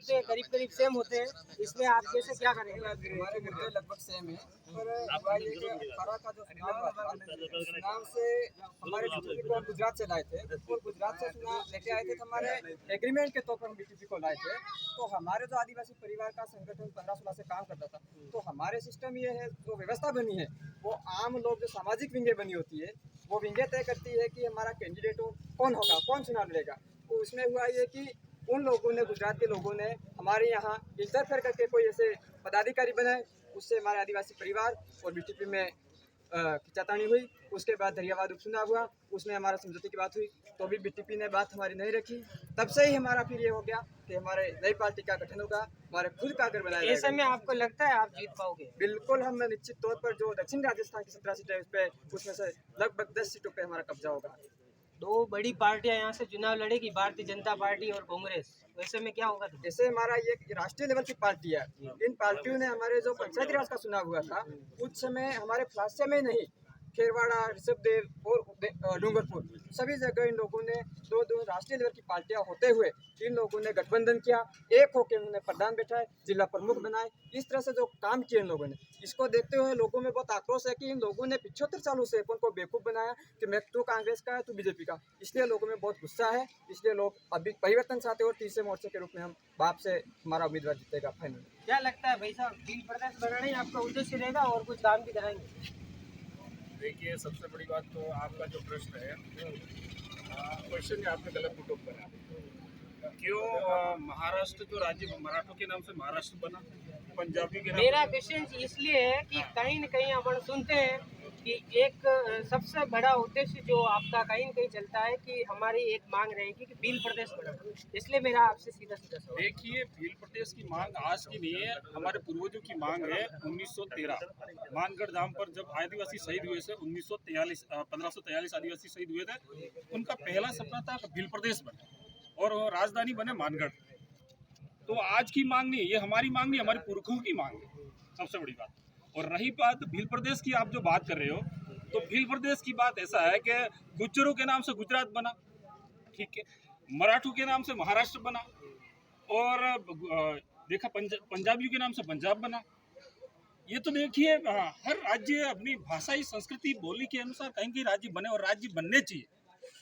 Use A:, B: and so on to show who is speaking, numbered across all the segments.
A: मुद्दे करीब करीब सेम होते हैं, इसमें आप कैसे क्या करेंगे?
B: हमारे मुद्दे लगभग सेम है, पर हुआ ये कि खरा का जो चुनाव हुआ था, चुनाव से हमारे बीटीपी को हम गुजरात से लाए थे और गुजरात से चुनाव लेके आए थे, तो हमारे एग्रीमेंट के तौर पर हम बीटीपी को लाए थे। तो हमारे जो आदिवासी परिवार का संगठन 15-16 से काम करता था, तो हमारे सिस्टम ये है, जो व्यवस्था बनी है वो आम लोग जो सामाजिक विंगे बनी होती है वो विंगे तय करती है कि हमारा कैंडिडेट कौन होगा, कौन चुनाव लड़ेगा। तो उसमें हुआ ये कि उन लोगों ने, गुजरात के लोगों ने हमारे यहाँ इंटरफेयर करके कोई ऐसे पदाधिकारी बनाए, उससे हमारे आदिवासी परिवार और बीटीपी में खिंचातानी हुई। उसके बाद दरियावाद उपचुनाव हुआ, उसमें हमारा समझौते की बात हुई, तो भी बीटीपी ने बात हमारी नहीं रखी। तब से ही हमारा फिर ये हो गया कि हमारे नई पार्टी का गठन होगा, हमारे खुद का अगर बनाया
A: ऐसे में आपको लगता है आप जीत पाओगे?
B: बिल्कुल, हम निश्चित तौर पर जो दक्षिण राजस्थान की 17 सीटें उस पे, उसमें से लगभग 10 सीटों पे हमारा कब्जा होगा।
A: दो बड़ी पार्टियां यहाँ से चुनाव लड़ेगी, भारतीय जनता पार्टी और कांग्रेस, वैसे में क्या होगा?
B: जैसे हमारा ये राष्ट्रीय लेवल की पार्टी है, इन पार्टियों ने हमारे जो पंचायती राज का चुनाव हुआ था उस समय हमारे फ्लासे में नहीं, खेरवाड़ा, ऋषभदेव और डूंगरपुर सभी जगह इन लोगों ने दो राष्ट्रीय लेवल की पार्टियां होते हुए इन लोगों ने गठबंधन किया, एक होकर उन्होंने प्रधान बैठाए, जिला प्रमुख बनाए। इस तरह से जो काम किए इन लोगों ने, इसको देखते हुए लोगों में बहुत आक्रोश है कि इन लोगों ने 75 सालों से अपन को बेवकूफ़ बनाया कि मैं तू कांग्रेस का है, तू बीजेपी का। इसलिए लोगों में बहुत गुस्सा है, इसलिए लोग अभी परिवर्तन चाहते हैं और तीसरे मोर्चे के रूप में हम बाप से हमारा उम्मीदवार जीतेगा फाइनल।
A: क्या लगता है भाई साहब, बिल प्रदेश बनाना ही आपका उद्देश्य रहेगा और कुछ काम भी कराएंगे?
C: देखिए, सबसे बड़ी बात तो आपका जो प्रश्न है, क्वेश्चन आपने गलत पुट अप करा। क्यों महाराष्ट्र जो राज्य मराठों के नाम से महाराष्ट्र बना, पंजाबी के नाम
A: मेरा क्वेश्चन इसलिए है कि कहीं न कहीं अपन सुनते हैं कि एक सबसे बड़ा उद्देश्य जो आपका कहीं न कहीं चलता है कि हमारी एक मांग रहेगी कि भील प्रदेश बनाना, इसलिए मेरा आपसे सीधा सवाल।
C: देखिए, भील प्रदेश की मांग आज की नहीं है, हमारे पूर्वजों की मांग है। 1913 मानगढ़ धाम पर जब आदिवासी शहीद हुए थे, 1943 1543 आदिवासी शहीद हुए थे, उनका पहला सपना था भील प्रदेश बने और राजधानी बने मानगढ़। तो आज की मांग नहीं, ये हमारी मांग नहीं, हमारे पुरखों की मांग है, सबसे बड़ी बात। और रही बात भील प्रदेश की, आप जो बात कर रहे हो, तो भील प्रदेश की बात ऐसा है कि गुज्जरों के नाम से गुजरात बना, ठीक है, मराठों के नाम से महाराष्ट्र बना, और देखा पंजाबियों के नाम से पंजाब बना। ये तो देखिए, हर राज्य अपनी भाषाई, संस्कृति, बोली के अनुसार कहीं कहीं राज्य बने, और राज्य बनने चाहिए,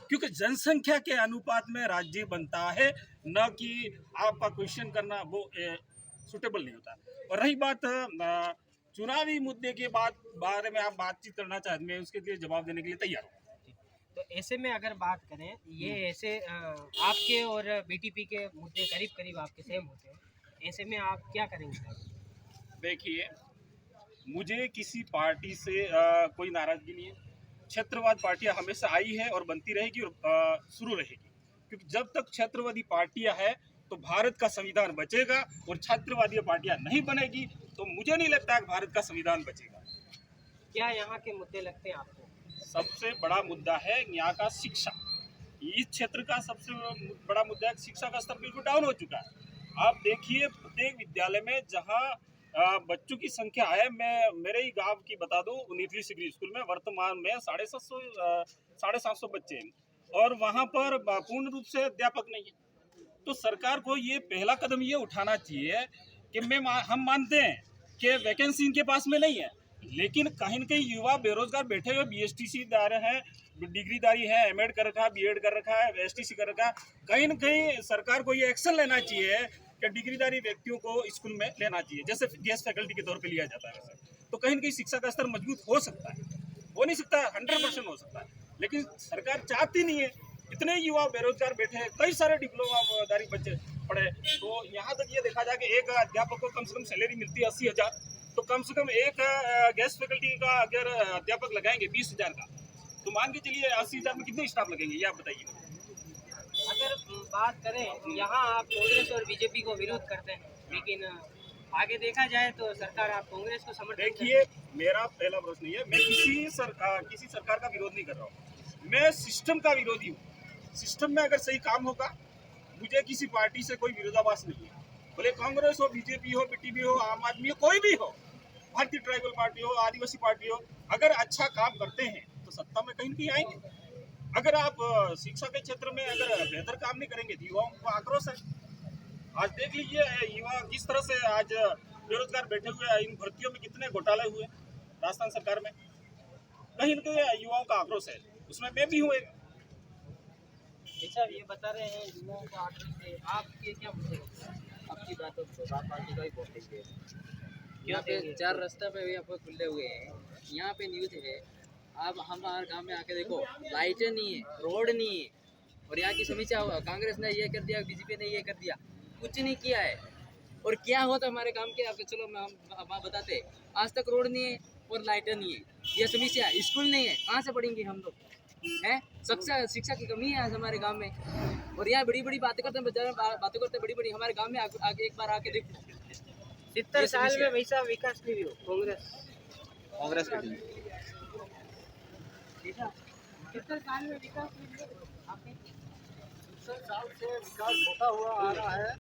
C: क्योंकि जनसंख्या के अनुपात में राज्य बनता है, न कि आपका क्वेश्चन करना वो सुटेबल नहीं होता। और रही बात चुनावी मुद्दे के बारे में आप बातचीत करना चाहते हैं, मैं उसके लिए जवाब देने के लिए तैयार हूँ।
A: तो ऐसे में अगर बात करें, ये ऐसे आपके और बीटीपी के मुद्दे करीब करीब आपके सेम होते हैं, ऐसे में आप क्या करेंगे?
C: देखिए, मुझे किसी पार्टी से कोई नाराजगी नहीं है। क्षेत्रवाद पार्टियां हमेशा आई है और बनती रहेगी और शुरू रहेगी, क्योंकि जब तक क्षेत्रवादी पार्टियां हैं तो भारत का संविधान बचेगा, और क्षेत्रवादी पार्टियां नहीं बनेगी तो मुझे नहीं लगता कि भारत का संविधान बचेगा।
A: क्या यहाँ के मुद्दे लगते हैं आपको?
C: सबसे बड़ा मुद्दा है यहाँ का शिक्षा। इस क्षेत्र का सबसे बड़ा मुद्दा है, शिक्षा का स्तर बिल्कुल डाउन हो चुका है। आप देखिए, प्रत्येक विद्यालय में जहाँ बच्चों की संख्या है, मैं मेरे ही गांव की बता दूं, नीतली सिगरी स्कूल में वर्तमान में 750 बच्चे हैं, और वहां पर पूर्ण रूप से अध्यापक नहीं है। तो सरकार को ये पहला कदम ये उठाना चाहिए कि हम मानते हैं कि वैकेंसी इनके पास में नहीं है, लेकिन कहीं न कहीं युवा बेरोजगार बैठे हुए BSTC दार हैं, डिग्रीदारी है, M.Ed कर रखा है, B.Ed कर रखा है, STC कर रखा है। कहीं न कहीं सरकार को ये एक्शन लेना चाहिए कि डिग्रीदारी व्यक्तियों को स्कूल में लेना चाहिए, जैसे गेस्ट फैकल्टी के तौर पे लिया जाता है वैसे। तो कहीं न कहीं शिक्षा का स्तर मजबूत हो सकता है, हो नहीं सकता 100% हो सकता है, लेकिन सरकार चाहती नहीं है। इतने युवा बेरोजगार बैठे हैं, कई सारे डिप्लोमाधारी बच्चे पढ़े, तो यहाँ तक ये देखा जाए कि एक अध्यापक को कम से कम सैलरी मिलती है 80,000, तो कम से कम एक गेस्ट फैकल्टी का अगर अध्यापक लगाएंगे 20,000 का, तो मान के चलिए 80,000 में कितने स्टाफ लगेंगे, ये आप बताइए।
A: अगर बात करें, यहाँ आप कांग्रेस और बीजेपी को विरोध करते हैं, लेकिन आगे देखा जाए तो सरकार आप कांग्रेस को समर्थन
C: देखिए, मेरा पहला प्रश्न ये है, मैं किसी सरकार का विरोध नहीं कर रहा हूँ, मैं सिस्टम का विरोधी हूँ। सिस्टम में अगर सही काम होगा, मुझे किसी पार्टी से कोई विरोधाभास नहीं है, भले कांग्रेस हो, बीजेपी हो, बीटीपी हो, आम आदमी हो, कोई भी हो, भारतीय ट्राइबल पार्टी हो, आदिवासी पार्टी हो, अगर अच्छा काम करते हैं तो सत्ता में कहीं नहीं आएंगे। अगर आप शिक्षा के क्षेत्र में अगर बेहतर काम नहीं करेंगे तो युवाओं को आक्रोश है। आज देख लीजिए युवा किस तरह से आज बेरोजगार बैठे हुए हैं। इन भर्तियों में कितने घोटाले हुए राजस्थान सरकार में। कहीं न कहीं युवाओं का आक्रोश है, उसमें मैं भी हूँ एक।
A: साहब ये बता रहे हैं युवाओं का आक्रोश है, आपके क्या मुद्दे हैं?
D: आपकी बात तो प्रभात पार्टी का ही वोटिंग है।
A: क्या
D: यहाँ पे
A: देंगे?
D: 4 रास्ता पे भी आपको खुले हुए हैं। यहाँ पे न्यूज़ है, आप हमारे गांव में आके देखो, लाइटें नहीं है, रोड नहीं है। और यहाँ की समीक्षा हुआ, कांग्रेस ने ये कर दिया, बीजेपी ने ये कर दिया, कुछ नहीं किया है। और क्या होता हमारे काम के, आपको चलो हम बताते हैं। आज तक रोड नहीं है और लाइटें नहीं है, ये समस्या है। स्कूल नहीं है, कहाँ से पढ़ेंगे हम लोग हैं? शिक्षा की कमी है आज हमारे गांव में। और यहाँ बड़ी बड़ी बातें करते बड़ी बड़ी, हमारे गांव में आगे एक बार आके देखो।
A: 70
D: ये
A: साल
D: समस्या
A: में वैसा विकास नहीं हुआ
D: कांग्रेस के लिए।
A: 70 साल में विकास नहीं हुआ आपने?
B: 70 साल से विकास होता हुआ आ रहा है।